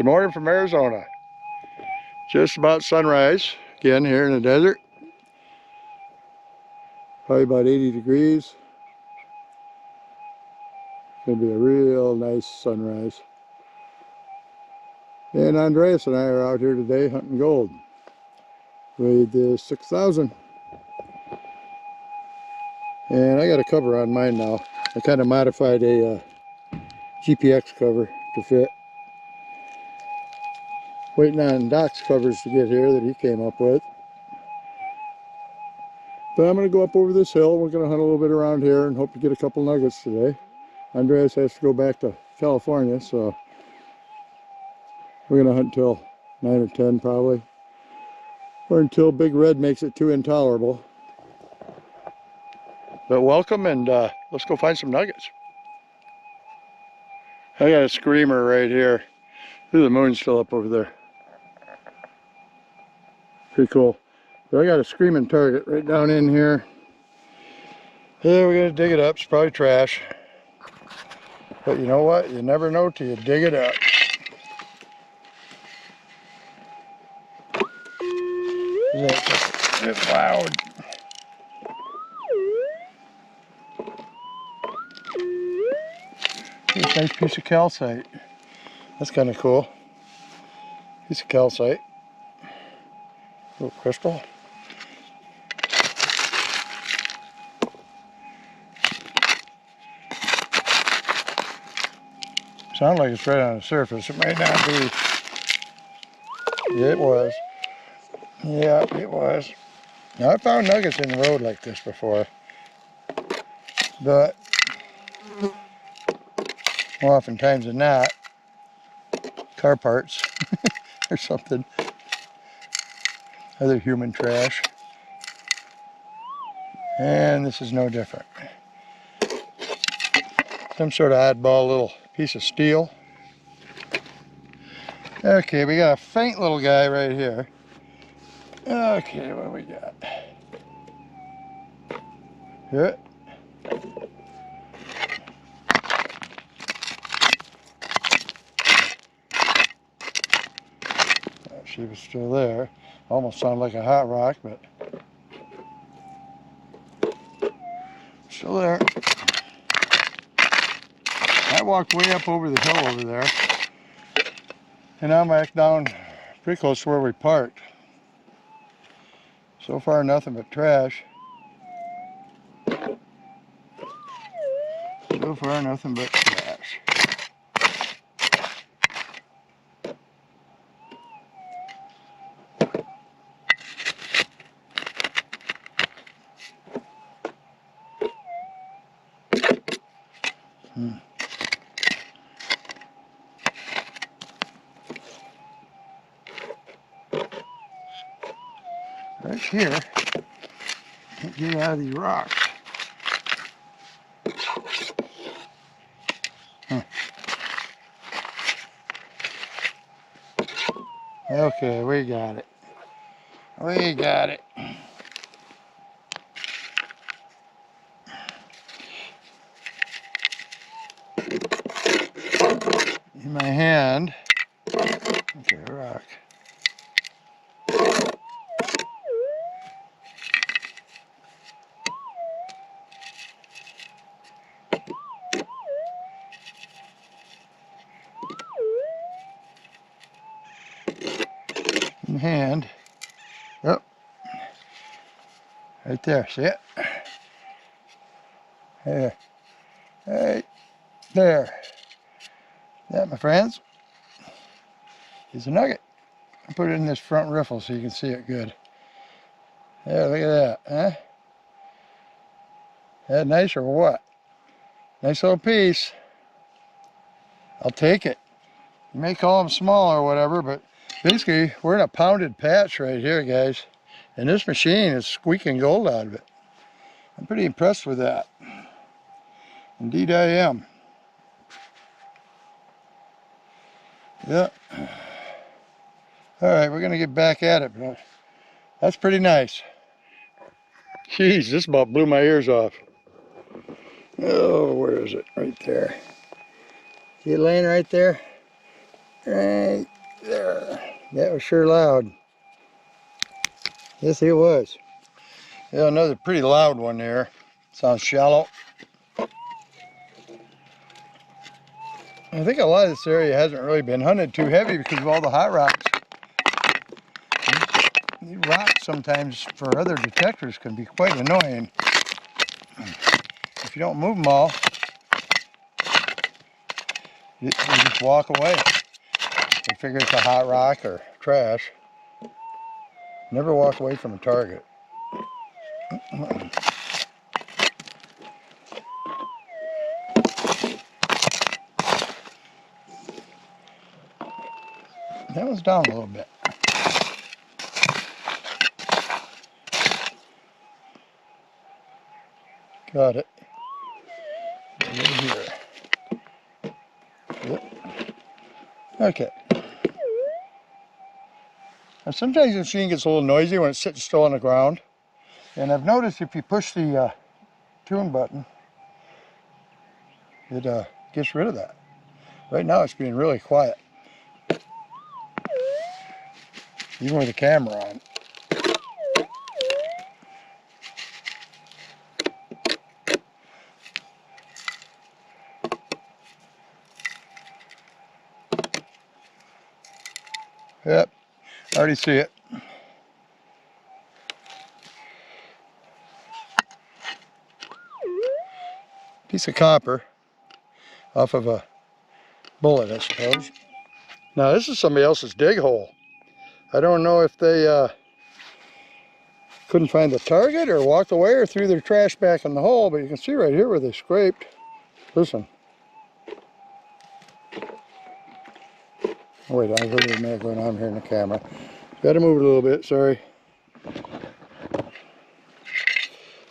Good morning from Arizona. Just about sunrise again here in the desert. Probably about 80 degrees. Gonna be a real nice sunrise. And Andreas and I are out here today hunting gold. Weighed the 6,000. And I got a cover on mine now. I kind of modified a GPX cover to fit. Waiting on Doc's covers to get here that he came up with. But I'm going to go up over this hill. We're going to hunt a little bit around here and hope to get a couple nuggets today. Andreas has to go back to California, so we're going to hunt till 9 or 10 probably. Or until Big Red makes it too intolerable. But welcome, and let's go find some nuggets. I got a screamer right here. The moon's still up over there. Pretty cool. But I got a screaming target right down in here. Yeah, we're gonna dig it up. It's probably trash. But you know what? You never know till you dig it up. It's just a bit loud. It's a nice piece of calcite. That's kind of cool. Piece of calcite. Little crystal. Sounds like it's right on the surface. It might not be. Yeah, it was. Yeah, it was. Now, I found nuggets in the road like this before. But more oftentimes than not, car parts or something. Other human trash. And this is no different. Some sort of oddball little piece of steel. Okay, we got a faint little guy right here. Okay, what do we got? Here. She was still there. Almost sounded like a hot rock, but still there. I walked way up over the hill over there, and I'm back down pretty close to where we parked. So far, nothing but trash. So far, nothing but trash. Right here, can't get out of these rocks. Okay, we got it. We got it. In my hand. Okay, rock. In hand. Yep. Right there, see it? There. Right there. That, my friends, is a nugget. I put it in this front riffle so you can see it good. Yeah, look at that, huh? That nice or what? Nice little piece. I'll take it. You may call them small or whatever, but basically we're in a pounded patch right here, guys. And this machine is squeaking gold out of it. I'm pretty impressed with that. Indeed I am. Yeah. All right, we're gonna get back at it, but that's pretty nice. Jeez, this about blew my ears off. Oh, where is it? Right there. See it laying right there? Right there. That was sure loud. Yes, it was. Yeah, another pretty loud one there. Sounds shallow. I think a lot of this area hasn't really been hunted too heavy because of all the hot rocks. These rocks sometimes for other detectors can be quite annoying. If you don't move them all, they just walk away. They figure it's a hot rock or trash. Never walk away from a target. That one's down a little bit. Got it. Right here. Yep. Okay. Now sometimes the machine gets a little noisy when it's sitting still on the ground. And I've noticed if you push the tune button, it gets rid of that. Right now it's being really quiet. Even with the camera on. Yep, I already see it. Piece of copper off of a bullet, I suppose. Now this is somebody else's dig hole. I don't know if they couldn't find the target or walked away or threw their trash back in the hole, but you can see right here where they scraped. Listen. Oh, wait, I heard it now going on here in the camera. Got to move it a little bit, sorry.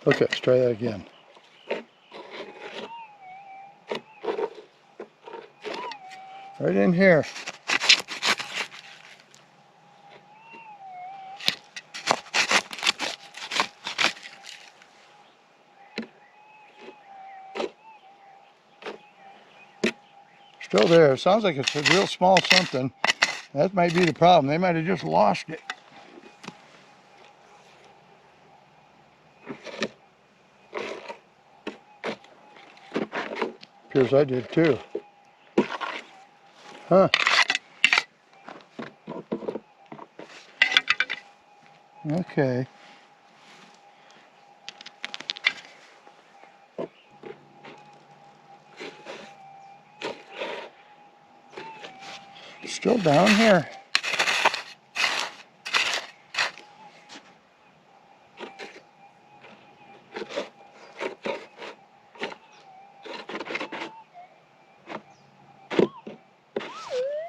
Okay, let's try that again. Right in here. Still there. Sounds like it's a real small something. That might be the problem. They might have just lost it. Appears I did too. Huh. Okay. Still down here.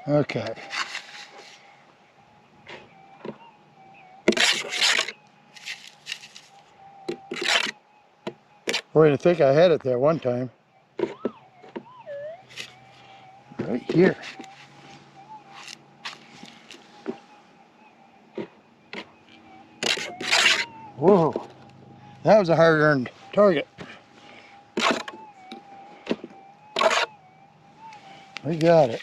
Okay. Boy, I think I had it there one time. Right here. Whoa. That was a hard-earned target. We got it.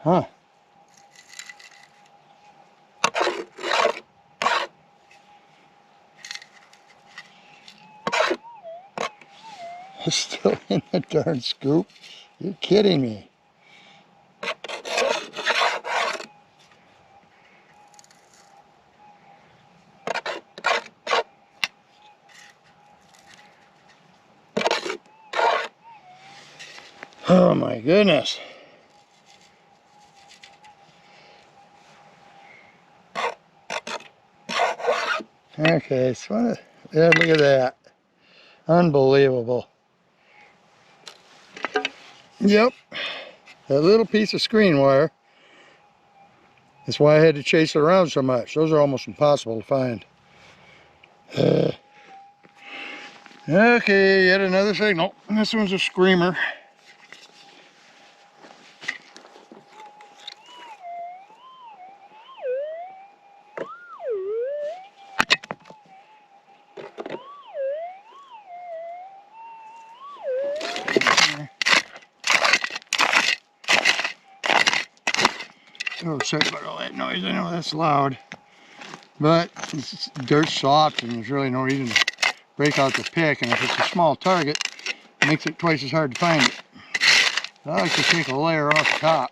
Huh. It's still in the darn scoop. You're kidding me. Oh my goodness. Okay, so yeah, look at that. Unbelievable. Yep. That little piece of screen wire That's why I had to chase it around so much. Those are almost impossible to find. Okay, yet another signal. And this one's a screamer. Oh, sorry about all that noise. I know that's loud. But it's dirt soft and there's really no reason to break out the pick. And if it's a small target, it makes it twice as hard to find it. So I like to take a layer off the top.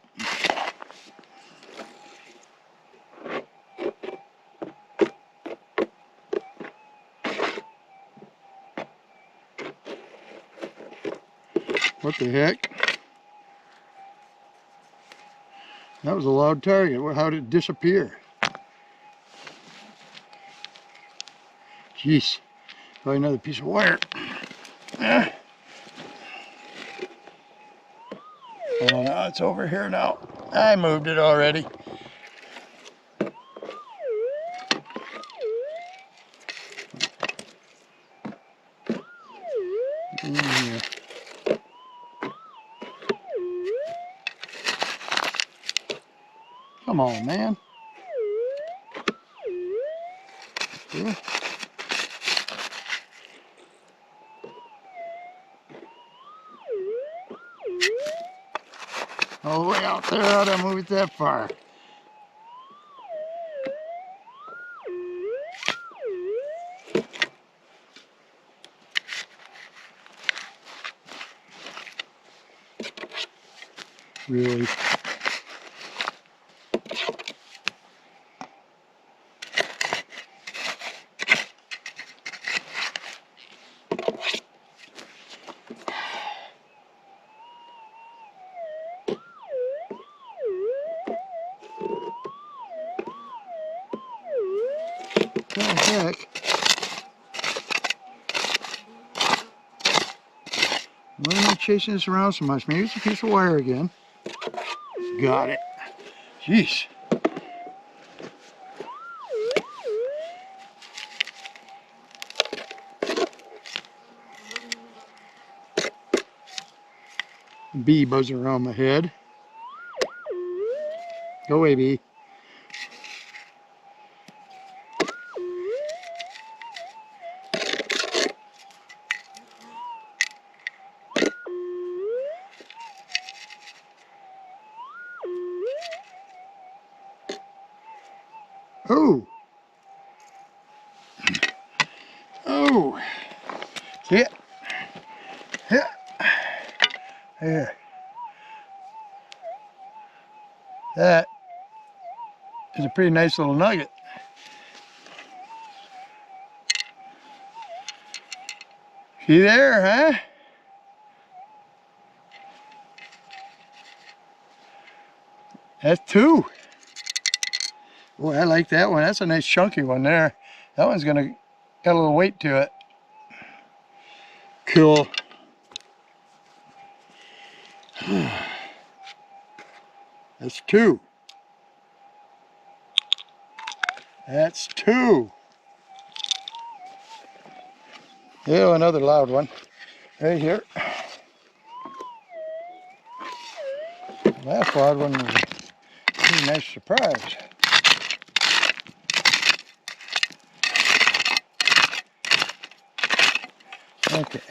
What the heck? That was a loud target. How did it disappear? Jeez. Probably another piece of wire. Oh no, it's over here now. I moved it already. In here. Come on, man. Yeah. All the way out there, how'd I move it that far? Really? What the heck? Why am I chasing this around so much? Maybe it's a piece of wire again. Got it. Jeez. Bee buzzing around my head. Go away, bee. Oh. Oh. See it? Yeah. There. That is a pretty nice little nugget. See there, huh? That's two. Boy, I like that one. That's a nice chunky one there. That one's got a little weight to it. Cool. That's two. That's two. Yeah, another loud one. Right here. Last loud one was a pretty nice surprise. Okay.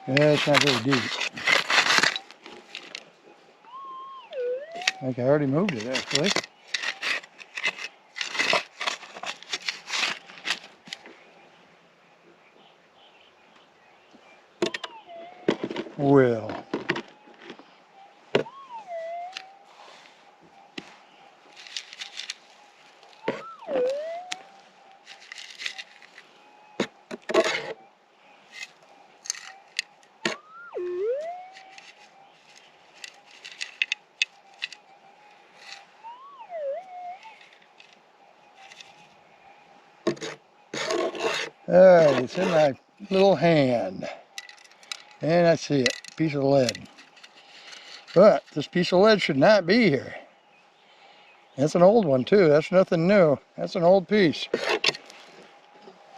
Yeah, it's not very deep. I think I already moved it actually. Well. Alright, it's in my little hand. And I see it, piece of lead. But this piece of lead should not be here. That's an old one too. That's nothing new. That's an old piece.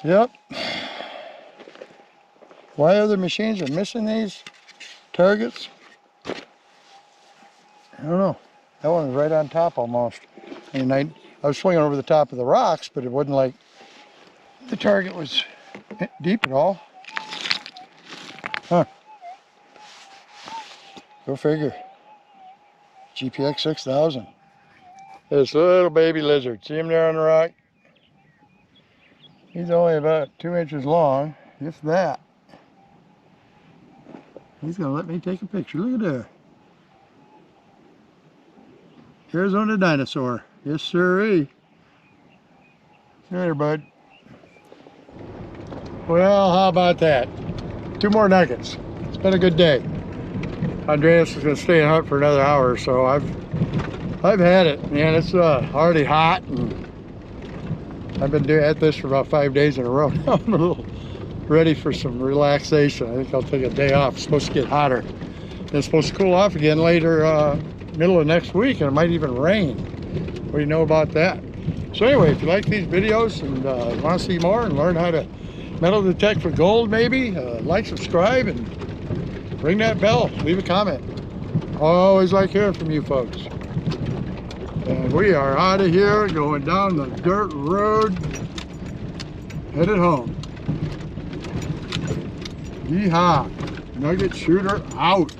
Yep. Why other machines are missing these targets? I don't know. That one was right on top almost. And I was swinging over the top of the rocks, but it wasn't like the target was deep at all. Huh. Go figure. GPX 6000. This little baby lizard. See him there on the rock? He's only about 2 inches long, if that. He's gonna let me take a picture. Look at there. Arizona dinosaur. Yes, sirree. There, bud. Well, how about that? 2 more nuggets. It's been a good day. Andreas is gonna stay and hunt for another hour or so. I've had it, man. It's already hot, and I've been at this for about 5 days in a row. I'm a little ready for some relaxation. I think I'll take a day off. It's supposed to get hotter. It's supposed to cool off again later, middle of next week, and it might even rain. What do you know about that? So anyway, if you like these videos and want to see more and learn how to metal detect for gold, maybe like, subscribe, and ring that bell. Leave a comment. Always like hearing from you folks. And we are out of here, going down the dirt road, headed home. Yeehaw! Nugget shooter out.